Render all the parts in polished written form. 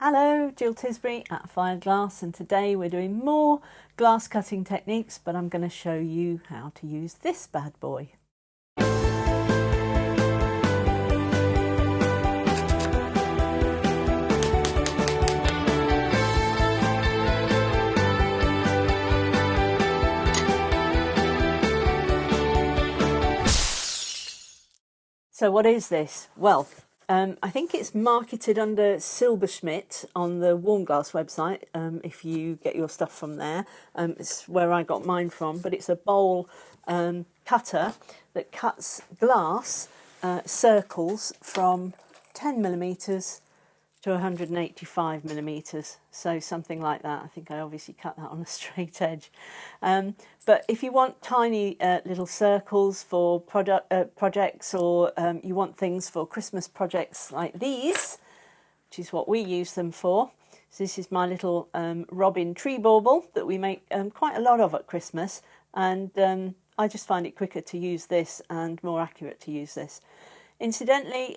Hello, Jill Tisbury at Fireglass, and today we're doing more glass cutting techniques, but I'm going to show you how to use this bad boy. So what is this? Well, I think it's marketed under Silberschmidt on the Warm Glass website, if you get your stuff from there. It's where I got mine from, but it's a bowl cutter that cuts glass circles from 10mm to 185 millimeters, so something like that. I think I obviously cut that on a straight edge. But if you want tiny little circles for projects, or you want things for Christmas projects like these, which is what we use them for. So this is my little robin tree bauble that we make quite a lot of at Christmas, and I just find it quicker to use this and more accurate to use this. Incidentally,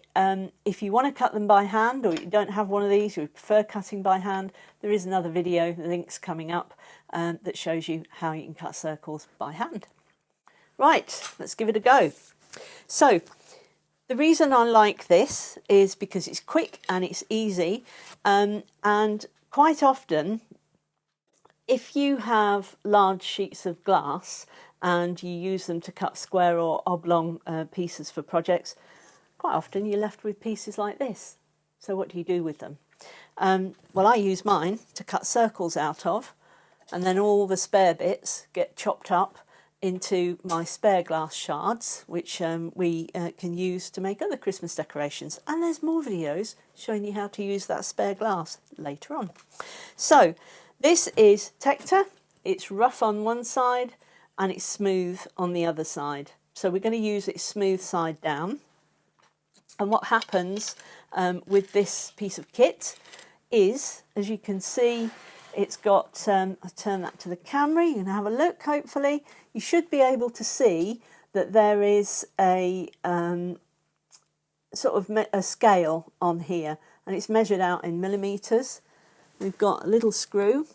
if you want to cut them by hand, or you don't have one of these, you prefer cutting by hand, there is another video, the link's coming up, that shows you how you can cut circles by hand. Right, let's give it a go. So, the reason I like this is because it's quick and it's easy, and quite often, if you have large sheets of glass and you use them to cut square or oblong pieces for projects, quite often you're left with pieces like this. So what do you do with them? Well, I use mine to cut circles out of, and then all the spare bits get chopped up into my spare glass shards, which we can use to make other Christmas decorations. And there's more videos showing you how to use that spare glass later on. So this is Tecta. It's rough on one side and it's smooth on the other side. So we're going to use its smooth side down. And what happens with this piece of kit is, as you can see, it's got, I'll turn that to the camera, you can have a look hopefully. You should be able to see that there is a sort of a scale on here, and it's measured out in millimetres. We've got a little screw,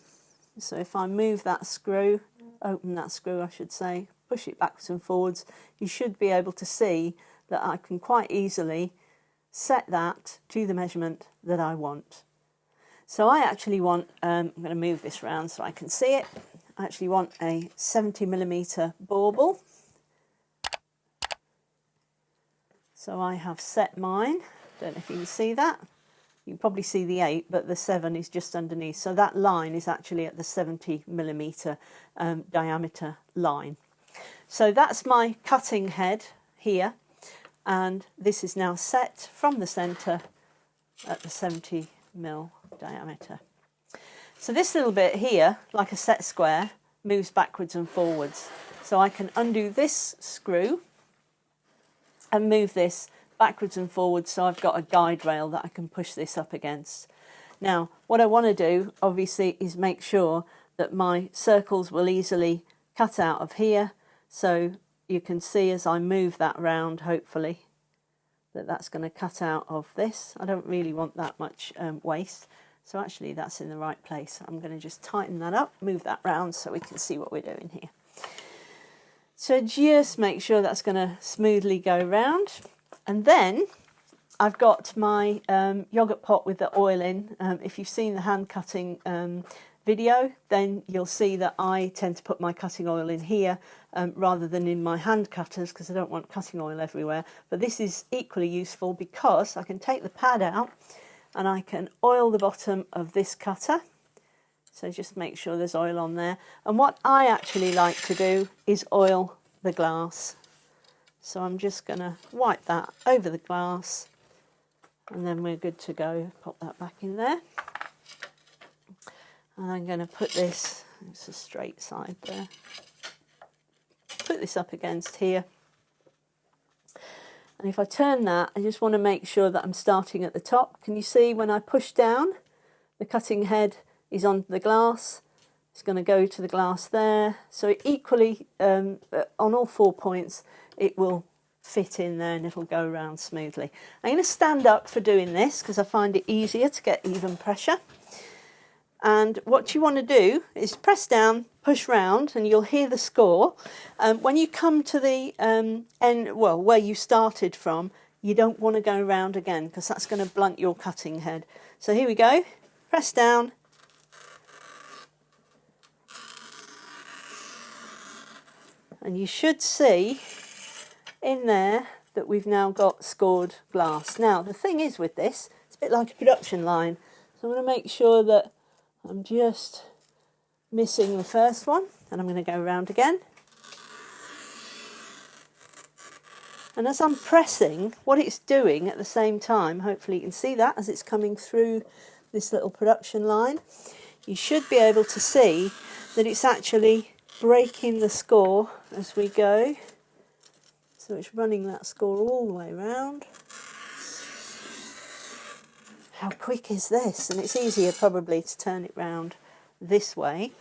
so if I move that screw, open that screw I should say, push it backwards and forwards, you should be able to see that I can quite easily set that to the measurement that I want. So I actually want, I'm going to move this around so I can see it, I actually want a 70mm bauble. So I have set mine, don't know if you can see that, you can probably see the 8, but the 7 is just underneath, so that line is actually at the 70mm diameter line. So that's my cutting head here, and this is now set from the centre at the 70mm diameter. So this little bit here, like a set square, moves backwards and forwards. So I can undo this screw and move this backwards and forwards, so I've got a guide rail that I can push this up against. Now, what I want to do, obviously, is make sure that my circles will easily cut out of here, so you can see as I move that round, hopefully, that that's going to cut out of this. I don't really want that much waste, so actually that's in the right place. I'm going to just tighten that up, move that round so we can see what we're doing here. So just make sure that's going to smoothly go round. And then I've got my yoghurt pot with the oil in. If you've seen the hand cutting video, then you'll see that I tend to put my cutting oil in here rather than in my hand cutters, because I don't want cutting oil everywhere. But this is equally useful because I can take the pad out and I can oil the bottom of this cutter. So just make sure there's oil on there. And what I actually like to do is oil the glass. So I'm just going to wipe that over the glass, and then we're good to go. Pop that back in there. And I'm going to put this, it's a straight side there, put this up against here. And if I turn that, I just want to make sure that I'm starting at the top. Can you see when I push down, the cutting head is on the glass, it's going to go to the glass there. So equally, on all 4 points, it will fit in there and it'll go around smoothly. I'm going to stand up for doing this because I find it easier to get even pressure. And what you want to do is press down, push round, and you'll hear the score. When you come to the end, well, where you started from, you don't want to go around again because that's going to blunt your cutting head. So here we go. Press down. And you should see in there that we've now got scored glass. Now, the thing is with this, it's a bit like a production line. So I'm going to make sure that I'm just missing the first one, and I'm going to go around again. And as I'm pressing, what it's doing at the same time, hopefully you can see that as it's coming through this little production line, you should be able to see that it's actually breaking the score as we go. So it's running that score all the way around. How quick is this? And it's easier probably to turn it round this way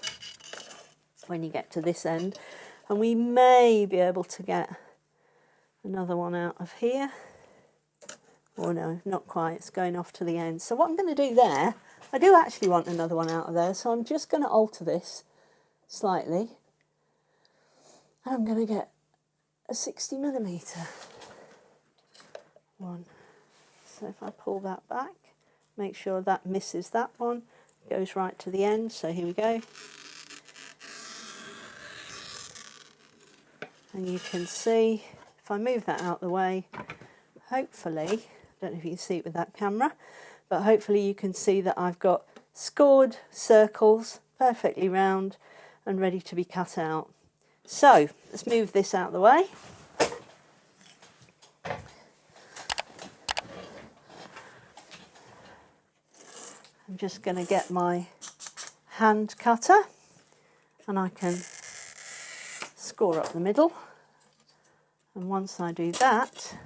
when you get to this end. And we may be able to get another one out of here. Oh no, not quite, it's going off to the end. So what I'm going to do there, I do actually want another one out of there, so I'm just going to alter this slightly. And I'm going to get a 60mm one. So if I pull that back, make sure that misses that one, goes right to the end. So here we go. And you can see, if I move that out of the way, hopefully, I don't know if you can see it with that camera, but hopefully you can see that I've got scored circles, perfectly round and ready to be cut out. So let's move this out of the way. I'm just going to get my hand cutter and I can score up the middle. And once I do that,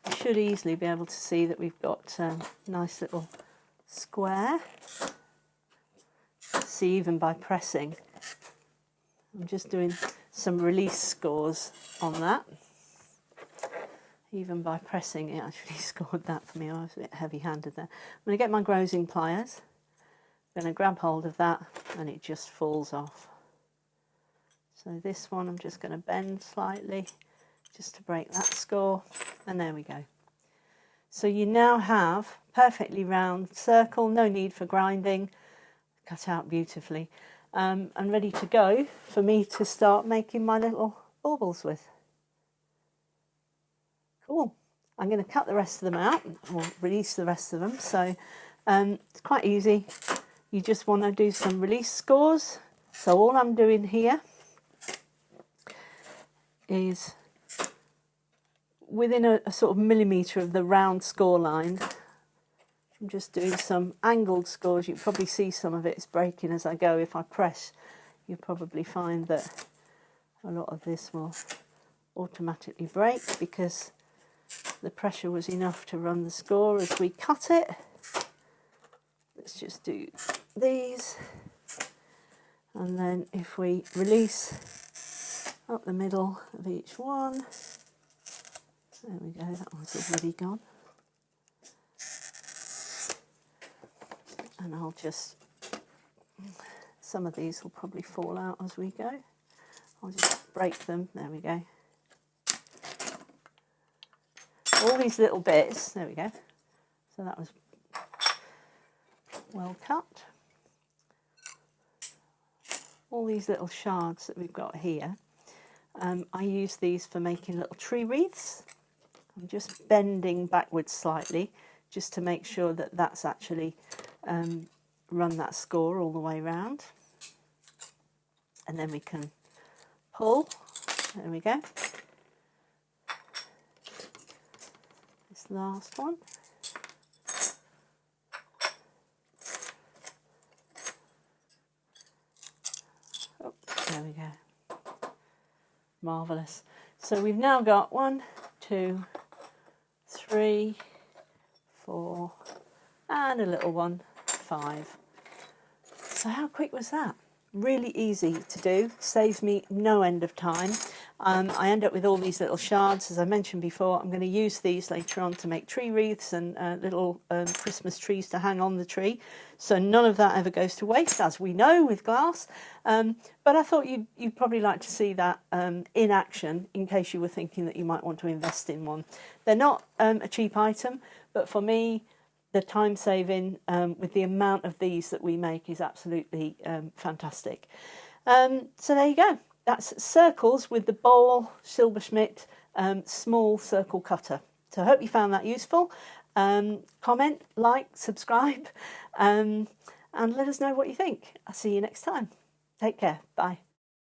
you should easily be able to see that we've got a nice little square. See, even by pressing, I'm just doing some release scores on that. Even by pressing, it actually scored that for me. I was a bit heavy-handed there. I'm going to get my grazing pliers. I'm going to grab hold of that and it just falls off. So this one I'm just going to bend slightly just to break that score, and there we go. So you now have perfectly round circle, no need for grinding, cut out beautifully, and ready to go for me to start making my little baubles with. Cool. I'm going to cut the rest of them out, or release the rest of them. So it's quite easy. You just want to do some release scores. So all I'm doing here is within a sort of millimetre of the round score line. I'm just doing some angled scores. You can probably see some of it's breaking as I go. If I press, you'll probably find that a lot of this will automatically break because the pressure was enough to run the score as we cut it. Let's just do these, and then if we release up the middle of each one, there we go, that one's already gone. And I'll just, some of these will probably fall out as we go. I'll just break them, there we go. All these little bits, there we go. So that was well cut. All these little shards that we've got here, I use these for making little tree wreaths. I'm just bending backwards slightly just to make sure that that's actually run that score all the way around. And then we can pull, there we go. This last one. Oh, there we go. Marvellous. So we've now got 1, 2, 3, 4, and a little one, 5. So how quick was that? Really easy to do, saves me no end of time. I end up with all these little shards. As I mentioned before, I'm going to use these later on to make tree wreaths and little Christmas trees to hang on the tree. So none of that ever goes to waste, as we know with glass. But I thought you'd probably like to see that in action, in case you were thinking that you might want to invest in one. They're not a cheap item, but for me, the time saving with the amount of these that we make is absolutely fantastic. So there you go. That's circles with the Boll Silberschmidt small circle cutter. So I hope you found that useful. Comment, like, subscribe, and let us know what you think. I'll see you next time. Take care. Bye.